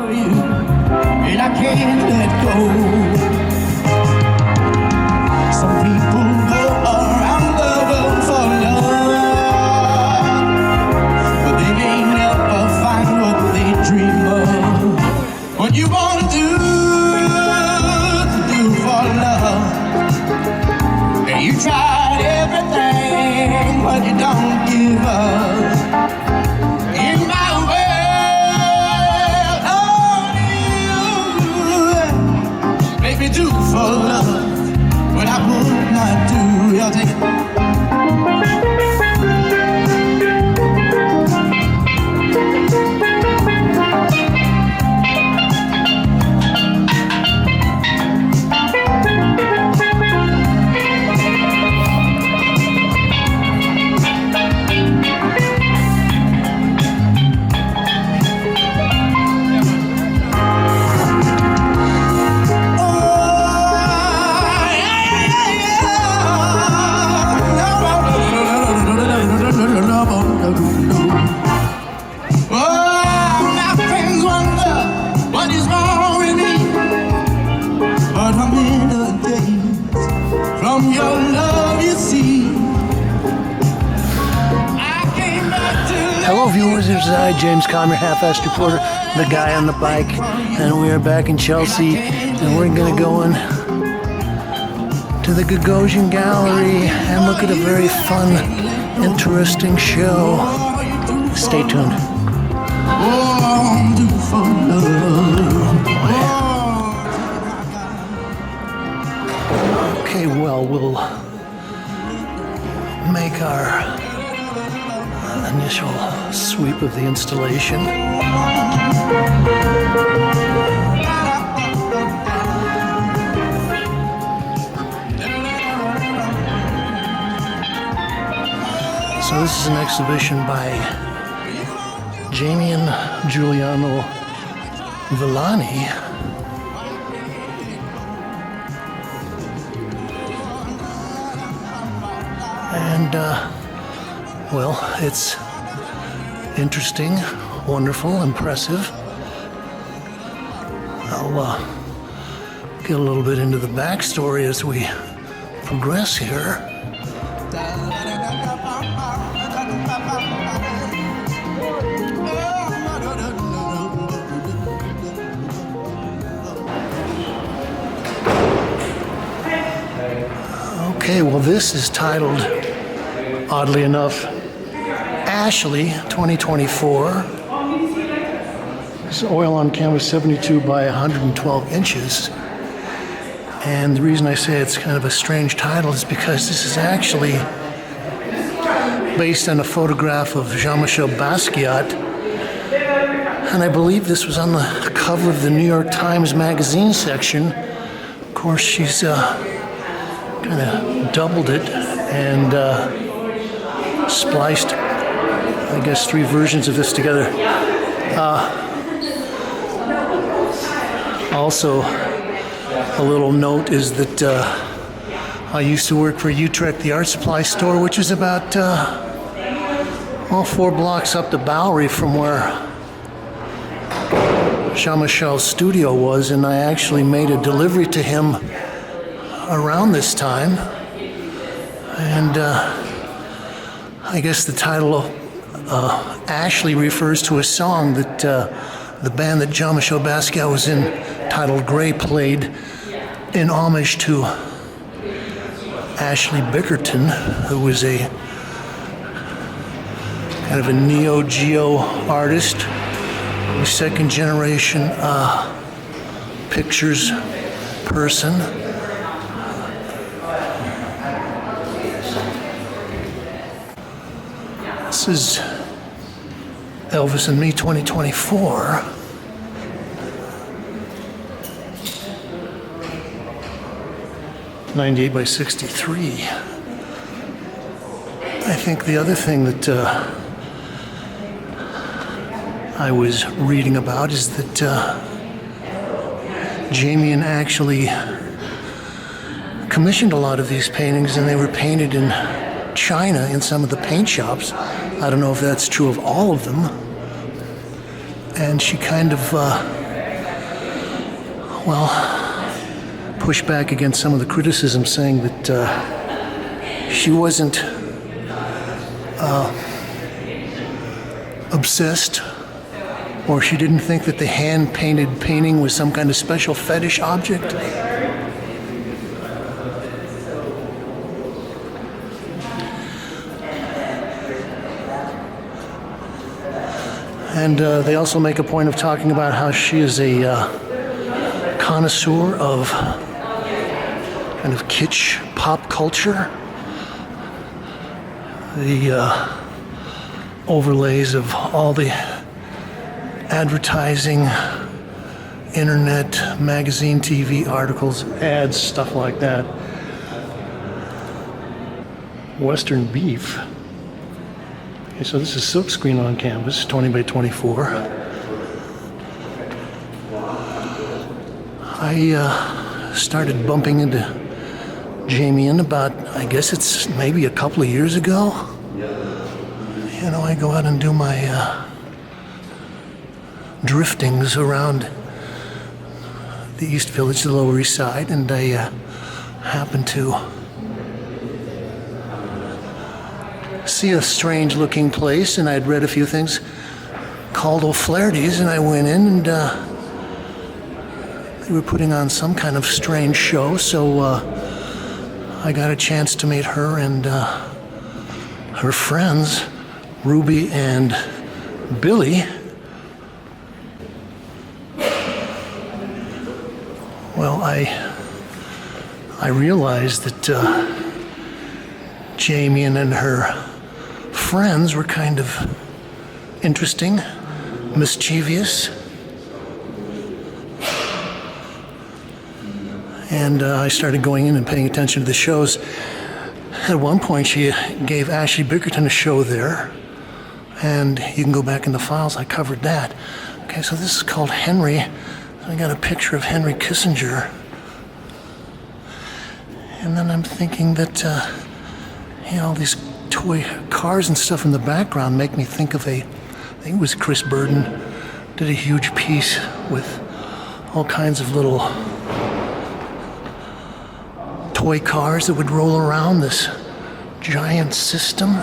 for you, and I can't let go. Some people go around looking for love, but they may never find what they dream of. What you wanna do for love, and you tried everything, but you don't give up. In my world, only you make me do for love what I would not do. Y'all take it. Hello viewers, this is I, James Kalm, your half-assed reporter, the guy on the bike, and we are back in Chelsea, and we're going to go in to the Gagosian gallery and look at a very fun, interesting show. Stay tuned. Okay, well, we'll make our initial sweep of the installation. So this is an exhibition by Jamian Juliano-Villani. And well, it's interesting, wonderful, impressive. I'll get a little bit into the backstory as we progress here. Okay, well, this is titled, oddly enough, Ashley 2024. It's oil on canvas 72 by 112 inches. And the reason I say it's kind of a strange title is because this is actually based on a photograph of Jean-Michel Basquiat. And I believe this was on the cover of the New York Times magazine section. Of course, she's kind of doubled it and spliced, I guess, 3 versions of this together. Also, a little note is that I used to work for Utrecht, the art supply store, which is about 4 blocks up the Bowery from where Jean-Michel's studio was, and I actually made a delivery to him around this time. And I guess the title Ashley refers to a song that the band that Jean-Michel Basquiat was in, titled Grey, played in homage to Ashley Bickerton, who was a kind of a neo-geo artist, a second generation pictures person. This is Elvis and Me 2024. '98 by 63. I think the other thing that I was reading about is that Jamian actually commissioned a lot of these paintings, and they were painted in China in some of the paint shops. I don't know if that's true of all of them. And she kind of well, push back against some of the criticism, saying that she wasn't obsessed, or she didn't think that the hand-painted painting was some kind of special fetish object. And they also make a point of talking about how she is a connoisseur of kind of kitsch pop culture. The overlays of all the advertising, internet, magazine, TV, articles, ads, stuff like that. Western beef. Okay, so this is silkscreen on canvas, 20 by 24. I started bumping into Jamian about, I guess it's maybe a couple of years ago. You know, I go out and do my driftings around the East Village, the Lower East Side, and I happened to see a strange looking place, and I'd read a few things called O'Flaherty's, and I went in, and they were putting on some kind of strange show, so I got a chance to meet her and her friends, Ruby and Billy. Well, I realized that Jamian and her friends were kind of interesting, mischievous, and I started going in and paying attention to the shows. At one point, she gave Ashley Bickerton a show there, and you can go back in the files, I covered that. Okay, so this is called Henry. I got a picture of Henry Kissinger. And then I'm thinking that, all these toy cars and stuff in the background make me think of I think it was Chris Burden, did a huge piece with all kinds of little toy cars that would roll around this giant system.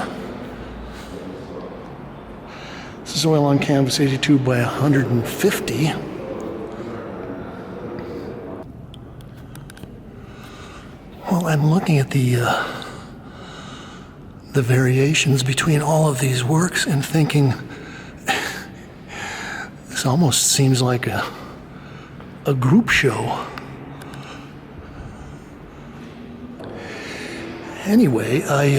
This is oil on canvas 82 by 150. Well, I'm looking at the variations between all of these works and thinking, this almost seems like a group show. Anyway, I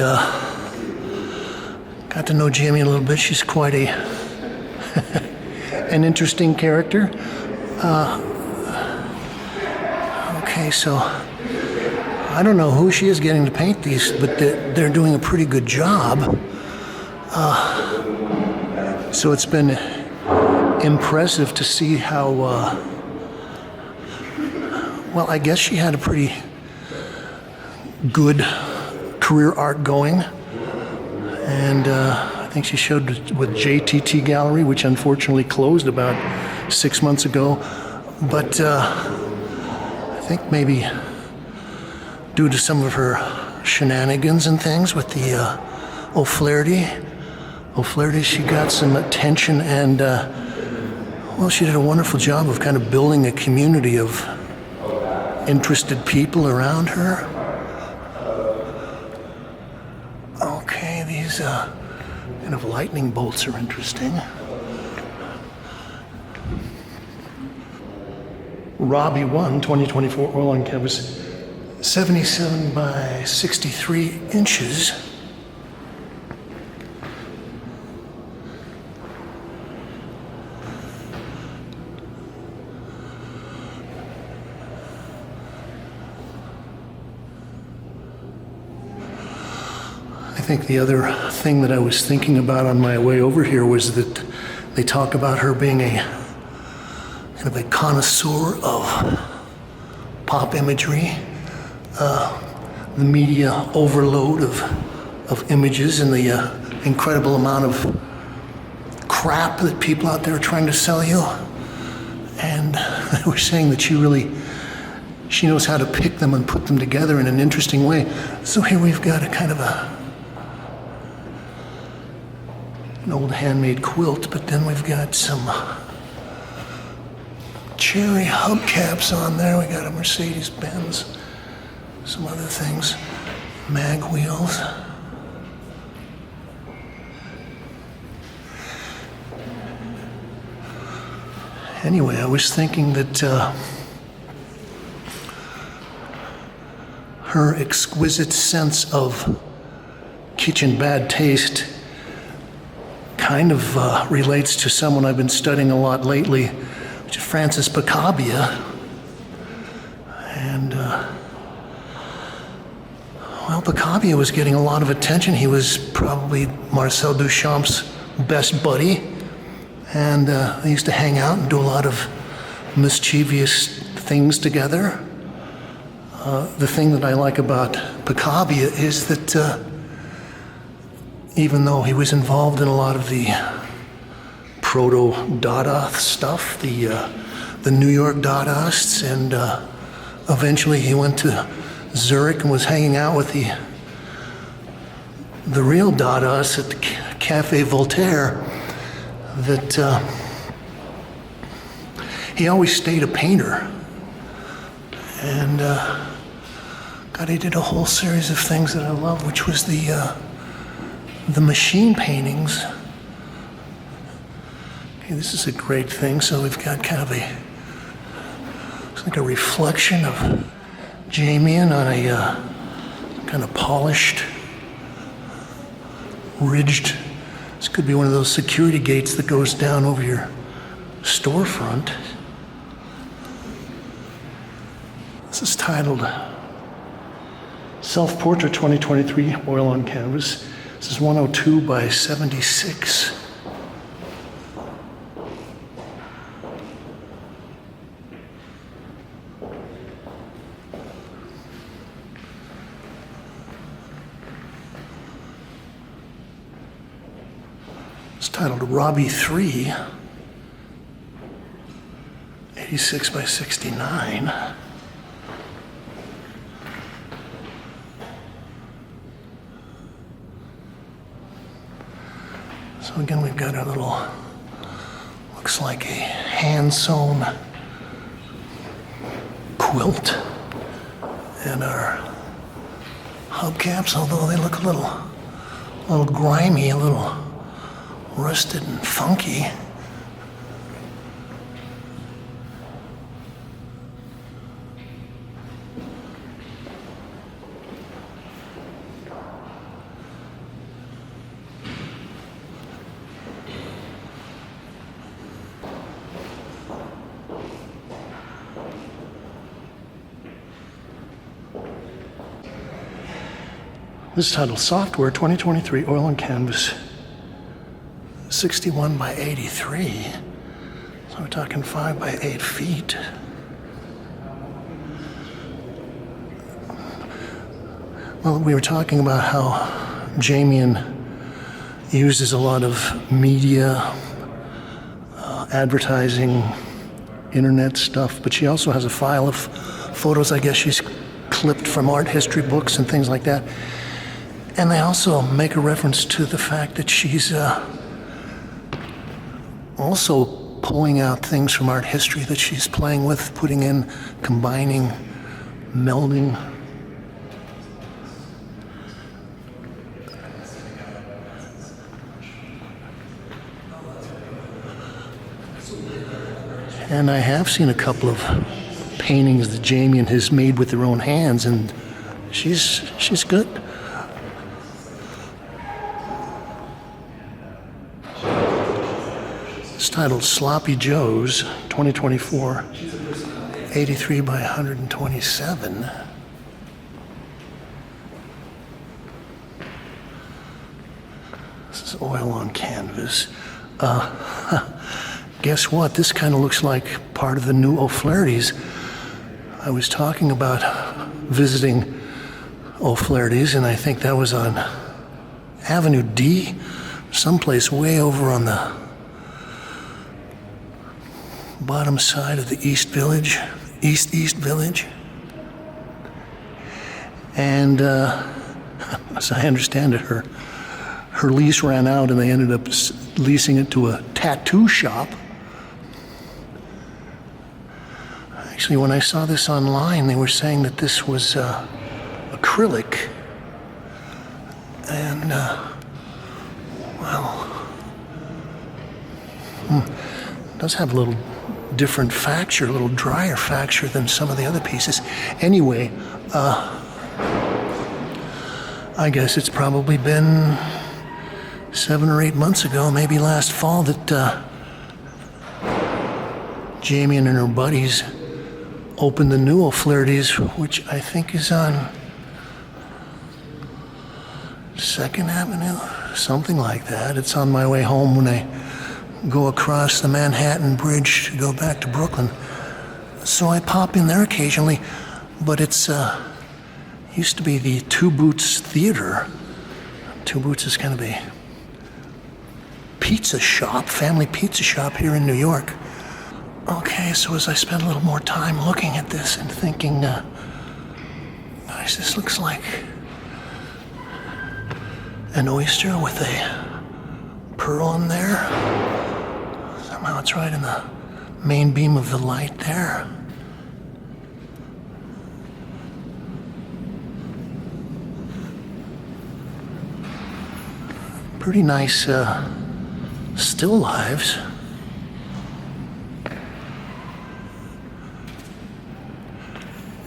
got to know Jamie a little bit. She's quite an interesting character. Okay, so I don't know who she is getting to paint these, but they're doing a pretty good job. So it's been impressive to see how, well, I guess she had a pretty good career arc going. And I think she showed with JTT Gallery, which unfortunately closed about 6 months ago. But I think maybe due to some of her shenanigans and things with the O'Flaherty, she got some attention, and well, she did a wonderful job of kind of building a community of interested people around her. Okay, these kind of lightning bolts are interesting. Robbie 1, 2024 oil on canvas, 77 by 63 inches. I think the other thing that I was thinking about on my way over here was that they talk about her being a kind of a connoisseur of pop imagery. The media overload of images and the incredible amount of crap that people out there are trying to sell you. And they were saying that she knows how to pick them and put them together in an interesting way. So here we've got a kind of an old handmade quilt, but then we've got some cherry hubcaps on there. We got a Mercedes-Benz, some other things, mag wheels. Anyway, I was thinking that her exquisite sense of kitchen bad taste kind of relates to someone I've been studying a lot lately, which is Francis Picabia. And, well, Picabia was getting a lot of attention. He was probably Marcel Duchamp's best buddy. And they used to hang out and do a lot of mischievous things together. The thing that I like about Picabia is that even though he was involved in a lot of the proto-Dada stuff, the New York Dadaists, and eventually he went to Zurich and was hanging out with the real Dadaists at the Café Voltaire, that he always stayed a painter. And God, he did a whole series of things that I love, which was the machine paintings. Okay, this is a great thing. So we've got kind of it's like a reflection of Jamian on a kind of polished, ridged. This could be one of those security gates that goes down over your storefront. This is titled Self-Portrait 2023, Oil on Canvas. This is 102 by 76. It's titled Robbie 3, 86 by 69. So again, we've got our little, looks like a hand-sewn quilt, and our hubcaps, although they look a little grimy, a little rusted and funky. This is titled Software 2023 Oil on Canvas 61 by 83. So we're talking 5 by 8 feet. Well, we were talking about how Jamian uses a lot of media, advertising, internet stuff, but she also has a file of photos I guess she's clipped from art history books and things like that. And they also make a reference to the fact that she's also pulling out things from art history that she's playing with, putting in, combining, melding. And I have seen a couple of paintings that Jamian has made with her own hands, and she's good. It's titled Sloppy Joe's 2024, 83 by 127. This is oil on canvas. Guess what? This kind of looks like part of the new O'Flaherty's. I was talking about visiting O'Flaherty's, and I think that was on Avenue D, someplace way over on the bottom side of the East Village, East Village. And as I understand it, her lease ran out and they ended up leasing it to a tattoo shop. Actually, when I saw this online, they were saying that this was acrylic. And, it does have a little different facture, a little drier facture than some of the other pieces. Anyway, I guess it's probably been 7 or 8 months ago, maybe last fall, that Jamian and her buddies opened the new O'Flaherty's, which I think is on 2nd Avenue, something like that. It's on my way home when I go across the Manhattan Bridge to go back to Brooklyn. So I pop in there occasionally, but it's used to be the Two Boots Theater. Two Boots is kind of a pizza shop, family pizza shop here in New York. Okay, so as I spend a little more time looking at this and thinking, gosh, this looks like an oyster with a pearl in there. Somehow it's right in the main beam of the light there. Pretty nice still lives.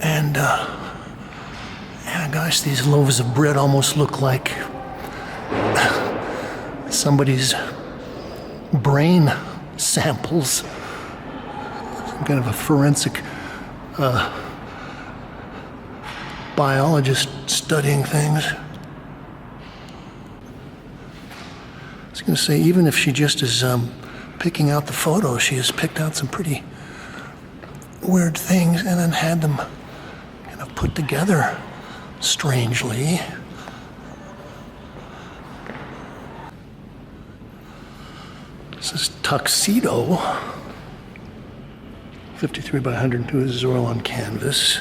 And yeah, gosh, these loaves of bread almost look like somebody's brain samples. Some kind of a forensic biologist studying things. I was going to say, even if she just is picking out the photos, she has picked out some pretty weird things and then had them kind of put together strangely. This is Tuxedo, 53 by 102 is oil on canvas.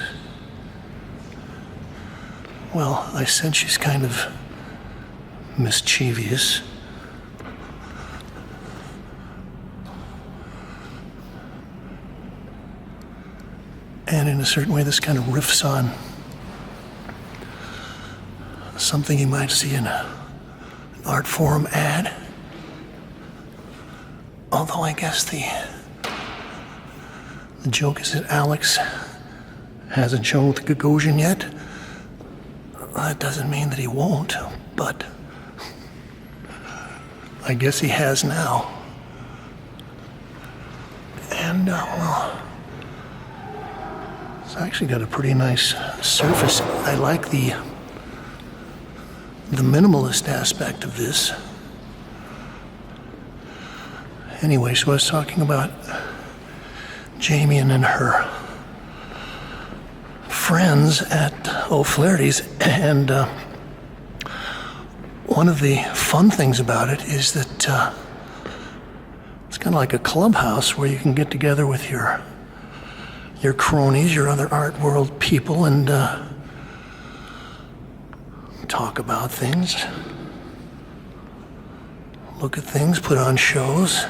Well, I sense she's kind of mischievous. And in a certain way, this kind of riffs on something you might see in an art forum ad. Although I guess the joke is that Alex hasn't shown with the Gagosian yet. That doesn't mean that he won't, but I guess he has now. And, well, it's actually got a pretty nice surface. I like the minimalist aspect of this. Anyway, so I was talking about Jamian and her friends at O'Flaherty's, and one of the fun things about it is that it's kind of like a clubhouse where you can get together with your cronies, your other art world people, and talk about things, look at things, put on shows.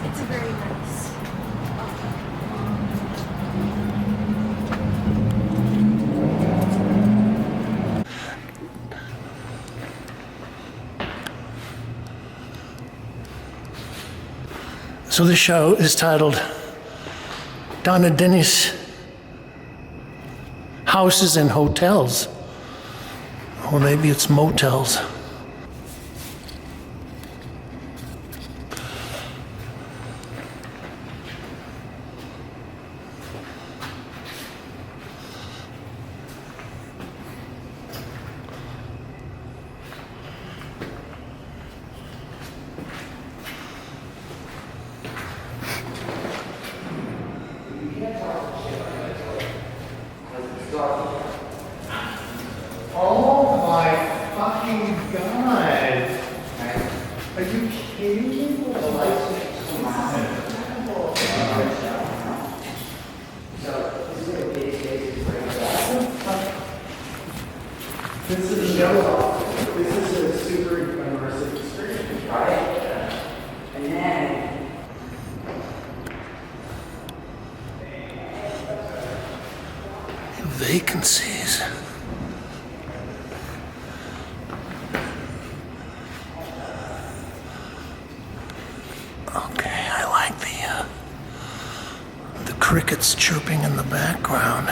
It's a very nice. So this show is titled Donna Dennis, Houses and Hotels. Or maybe it's motels. Are you kidding me? The lights come on. This is a super immersive experience, right? And then vacancies. Okay, I like the crickets chirping in the background.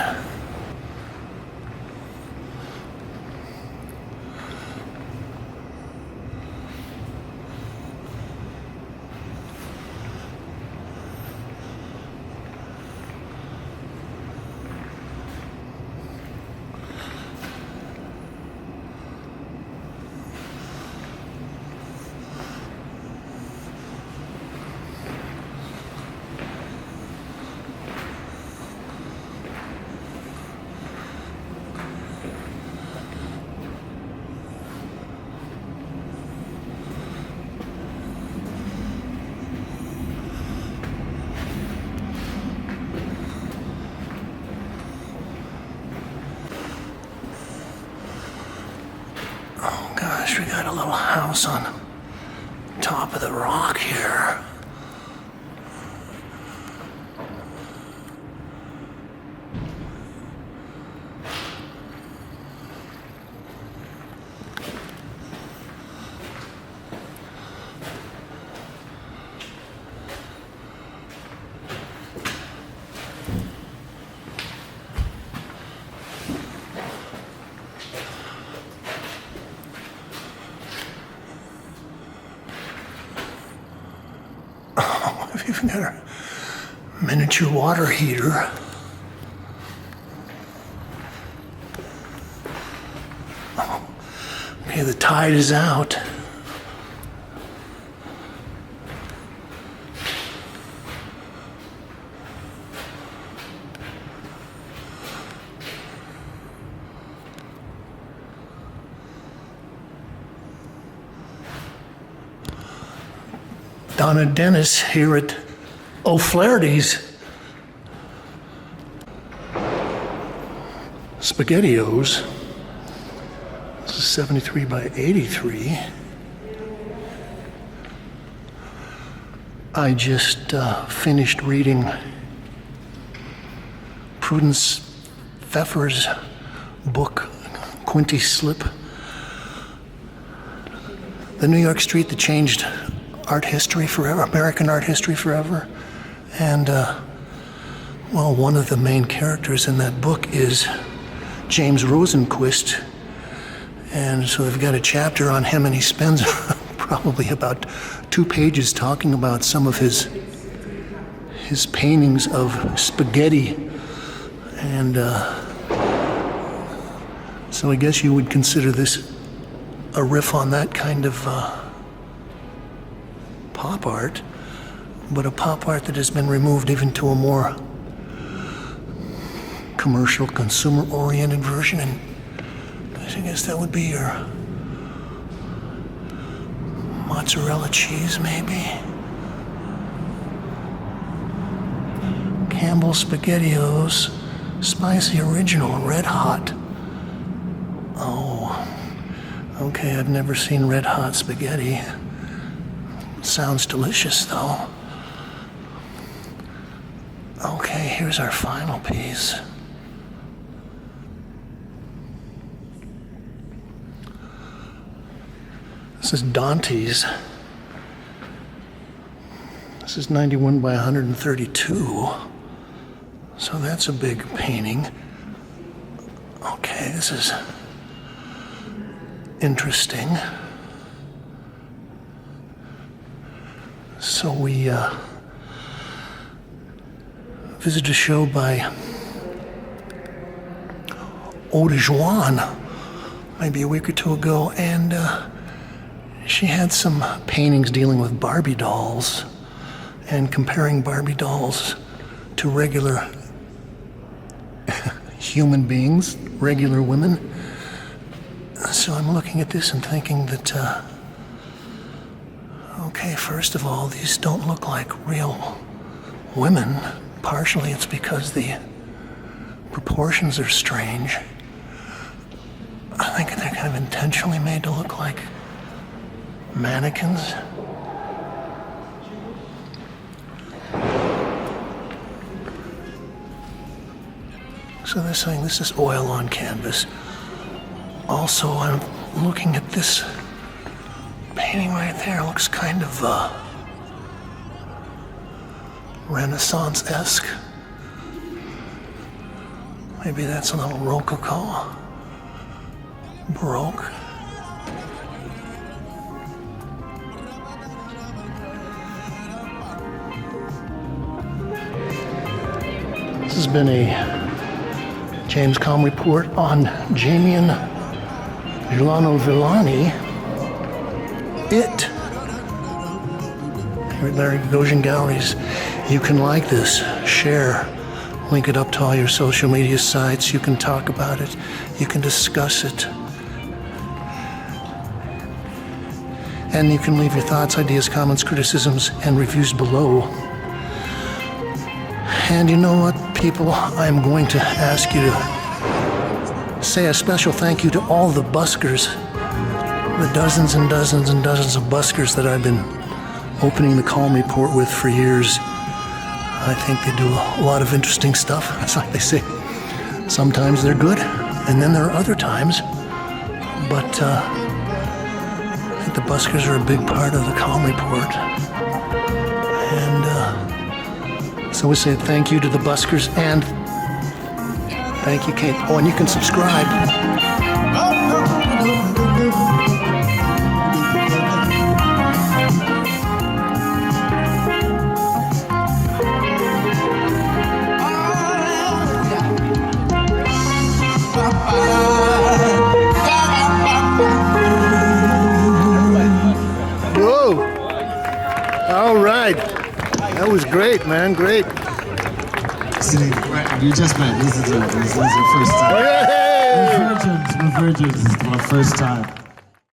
Gosh, we got a little house on top of the rock here. We've got a miniature water heater. Okay, the tide is out. Donna Dennis here at O'Flaherty's SpaghettiOs. This is 73 by 83. I just finished reading Prudence Pfeffer's book, Quinty Slip, The New York Street That Changed Art History Forever, American Art History Forever. And, well, one of the main characters in that book is James Rosenquist. And so they've got a chapter on him, and he spends probably about 2 pages talking about some of his paintings of spaghetti. And so I guess you would consider this a riff on that kind of pop art, but a pop art that has been removed even to a more commercial, consumer-oriented version. And I guess that would be your mozzarella cheese, maybe. Campbell's SpaghettiOs, spicy original, red hot. Oh, okay, I've never seen red hot spaghetti. Sounds delicious, though. Okay, here's our final piece. This is Dante's. This is 91 by 132. So that's a big painting. Okay, this is interesting. So we visited a show by Eau de Joan maybe a week or two ago, and she had some paintings dealing with Barbie dolls and comparing Barbie dolls to regular human beings, regular women. So I'm looking at this and thinking that Okay, first of all, these don't look like real women. Partially it's because the proportions are strange. I think they're kind of intentionally made to look like mannequins. So they're saying this is oil on canvas. Also, I'm looking at this painting right there. It looks kind of Renaissance-esque. Maybe that's a little Rococo. Baroque. This has been a James Kalm report on Jamian Juliano-Villani. It. Here at Larry Gagosian Galleries. You can like this, share, link it up to all your social media sites. You can talk about it. You can discuss it. And you can leave your thoughts, ideas, comments, criticisms, and reviews below. And you know what, people? I'm going to ask you to say a special thank you to all the buskers, the dozens and dozens and dozens of buskers that I've been opening the Kalm report with for years. I think they do a lot of interesting stuff. It's like they say, sometimes they're good, and then there are other times. But I think the buskers are a big part of the Kalm report. And so we say thank you to the buskers, and thank you, Kate. Oh, and you can subscribe. Whoa! All right. That was great, man. Great. You just met. This is your first time. Yay! We're virgins. This is my first time.